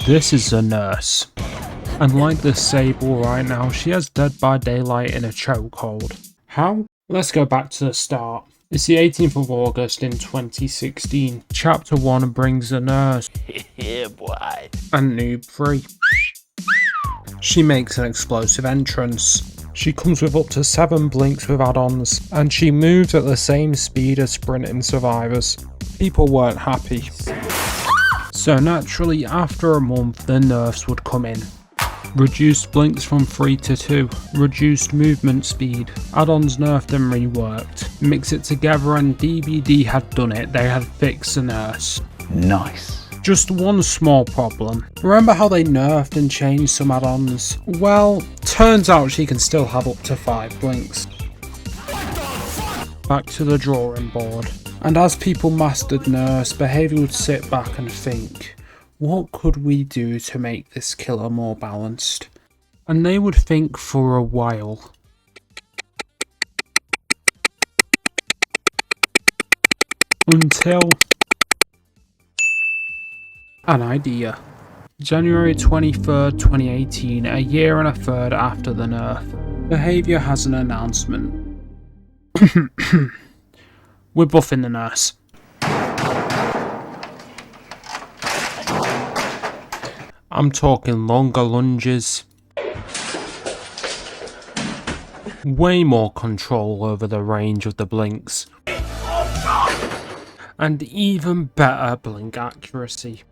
This is a nurse. And like the Sable right now, she has Dead by Daylight in a chokehold. How? Let's go back to the start. It's the 18th of August in 2016. Chapter 1 brings a nurse. Yeah, boy. And Noob 3. She makes an explosive entrance. She comes with up to 7 blinks with add-ons, and she moves at the same speed as sprinting survivors. People weren't happy. So naturally, after a month, the nerfs would come in. Reduced blinks from 3 to 2, reduced movement speed, add-ons nerfed and reworked. Mix it together and DBD had done it, they had fixed the nurse. Nice. Just one small problem. Remember how they nerfed and changed some add-ons? Well, turns out she can still have up to 5 blinks. Back to the drawing board. And as people mastered nurse, behaviour would sit back and think, what could we do to make this killer more balanced? And they would think for a while. Until an idea. January 23rd, 2018, a year and a third after the nerf. Behaviour has an announcement. We're buffing the nurse. I'm talking longer lunges. Way more control over the range of the blinks. And even better blink accuracy.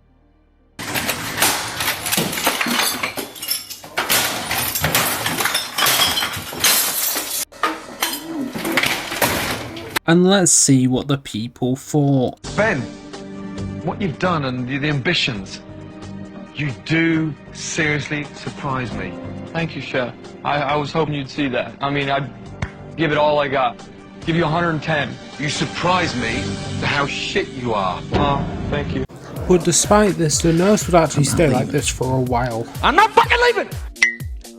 And let's see what the people thought. Ben, what you've done and the ambitions, you do seriously surprise me. Thank you, Chef. I was hoping you'd see that. I mean, I'd give it all I got. Give you 110. You surprise me to how shit you are. Oh, thank you. But despite this, the nurse would actually stay like this for a while. I'm not fucking leaving!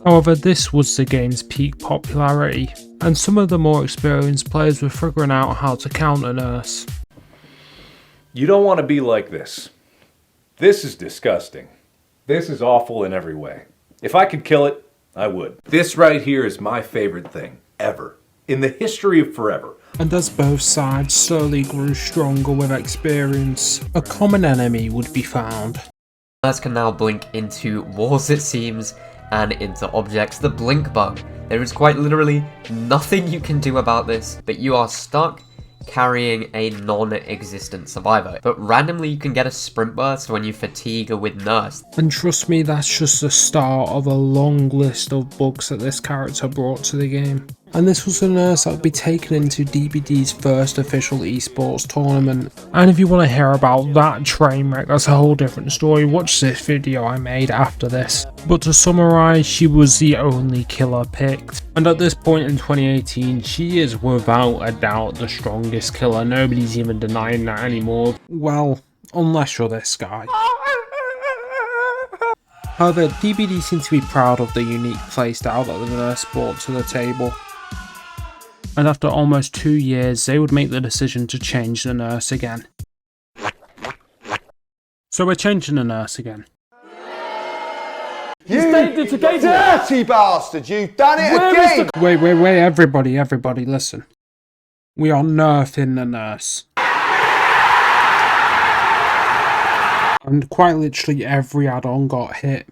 However, this was the game's peak popularity, and some of the more experienced players were figuring out how to counter nurse. You don't want to be like this. This is disgusting. This is awful in every way. If I could kill it, I would. This right here is my favorite thing, ever. In the history of forever. And as both sides slowly grew stronger with experience, a common enemy would be found. Nurse can now blink into walls, it seems, and into objects. The blink bug. There is quite literally nothing you can do about this, but you are stuck carrying a non-existent survivor. But randomly you can get a sprint burst when you fatigue with nurse. And trust me, that's just the start of a long list of bugs that this character brought to the game. And this was a nurse that would be taken into DBD's first official esports tournament. And if you want to hear about that train wreck, that's a whole different story. Watch this video I made after this. But to summarise, she was the only killer picked. And at this point in 2018, she is without a doubt the strongest killer. Nobody's even denying that anymore. Well, unless you're this guy. However, DBD seem to be proud of the unique playstyle that the nurse brought to the table. And after almost 2 years, they would make the decision to change the nurse again. So we're changing the nurse again. You dirty bastard, you've done it again! Wait, everybody, listen. We are nerfing the nurse. And quite literally every add-on got hit.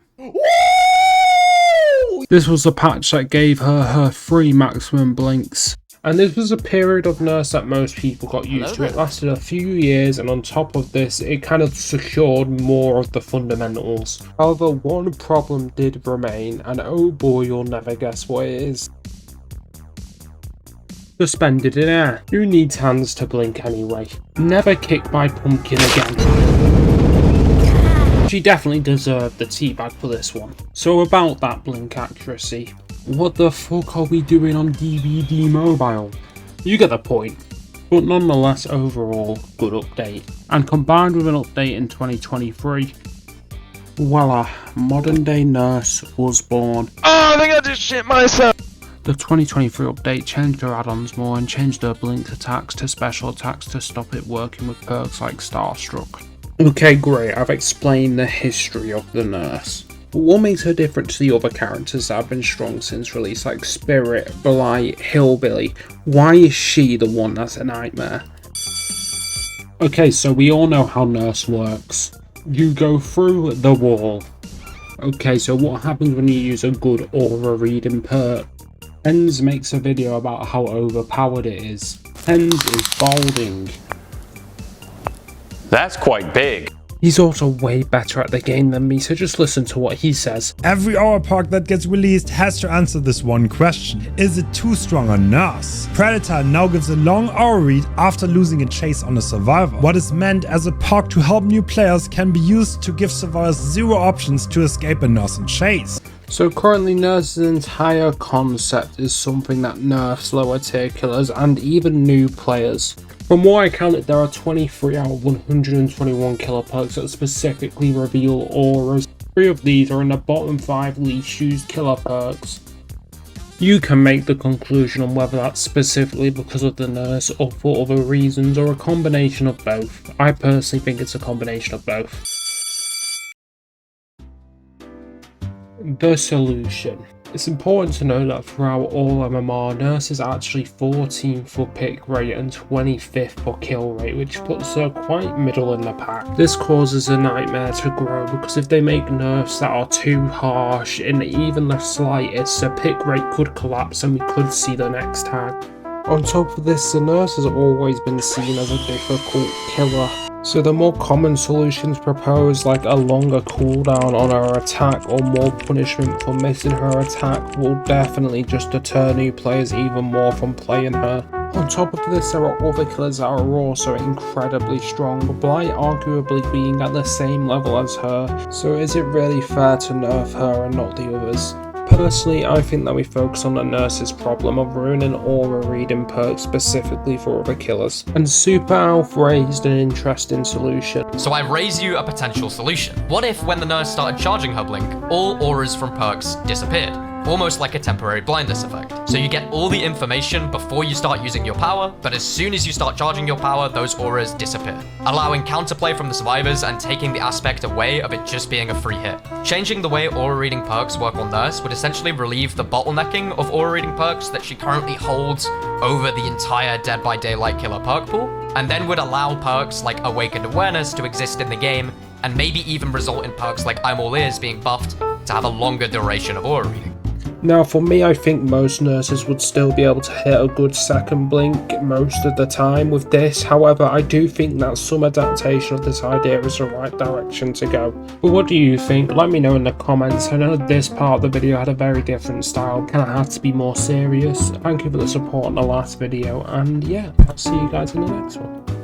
This was the patch that gave her 3 maximum blinks. And this was a period of nurse that most people got used to. It lasted a few years, and on top of this, it kind of secured more of the fundamentals. However, one problem did remain, and oh boy, you'll never guess what it is. Suspended in air. Who needs hands to blink anyway? Never kick my pumpkin again. She definitely deserved the teabag for this one. So about that blink accuracy. What the fuck are we doing on DBD Mobile? You get the point. But nonetheless, overall, good update. And combined with an update in 2023, voila, modern day nurse was born. Oh, I think I just shit myself! The 2023 update changed her add-ons more and changed her blink attacks to special attacks to stop it working with perks like Starstruck. Okay, great, I've explained the history of the nurse. But what makes her different to the other characters that have been strong since release, like Spirit, Blight, Hillbilly? Why is she the one that's a nightmare? Okay, so we all know how Nurse works. You go through the wall. Okay, so what happens when you use a good aura reading perk? Hens makes a video about how overpowered it is. Hens is balding. That's quite big. He's also way better at the game than me, so just listen to what he says. Every aura perk that gets released has to answer this one question. Is it too strong on Nurse? Predator now gives a long aura read after losing a chase on a survivor. What is meant as a perk to help new players can be used to give survivors 0 options to escape a Nurse and chase. So currently Nurse's entire concept is something that nerfs lower tier killers and even new players. From what I counted, there are 23 out of 121 killer perks that specifically reveal auras. 3 of these are in the bottom 5 least used killer perks. You can make the conclusion on whether that's specifically because of the nurse or for other reasons, or a combination of both. I personally think it's a combination of both. The solution. It's important to know that throughout all MMR, Nurse is actually 14th for pick rate and 25th for kill rate, which puts her quite middle in the pack. This causes a nightmare to grow because if they make nerfs that are too harsh in even the slightest, the pick rate could collapse and we could see the next tag. On top of this, the Nurse has always been seen as a difficult killer. So the more common solutions proposed, like a longer cooldown on her attack or more punishment for missing her attack, will definitely just deter new players even more from playing her. On top of this, there are other killers that are also incredibly strong, Blight arguably being at the same level as her, so is it really fair to nerf her and not the others? Personally, I think that we focus on the Nurse's problem of ruining aura reading perks specifically for other killers. And Super Alf raised an interesting solution. So I raise you a potential solution. What if when the nurse started charging her blink, all auras from perks disappeared? Almost like a temporary blindness effect. So you get all the information before you start using your power, but as soon as you start charging your power, those auras disappear, allowing counterplay from the survivors and taking the aspect away of it just being a free hit. Changing the way aura reading perks work on Nurse would essentially relieve the bottlenecking of aura reading perks that she currently holds over the entire Dead by Daylight killer perk pool, and then would allow perks like Awakened Awareness to exist in the game, and maybe even result in perks like I'm All Ears being buffed to have a longer duration of aura reading. Now for me, I think most nurses would still be able to hit a good second blink most of the time with this. However, I do think that some adaptation of this idea is the right direction to go. But what do you think? Let me know in the comments. I know this part of the video had a very different style, kind of had to be more serious. Thank you for the support on the last video, and yeah, I'll see you guys in the next one.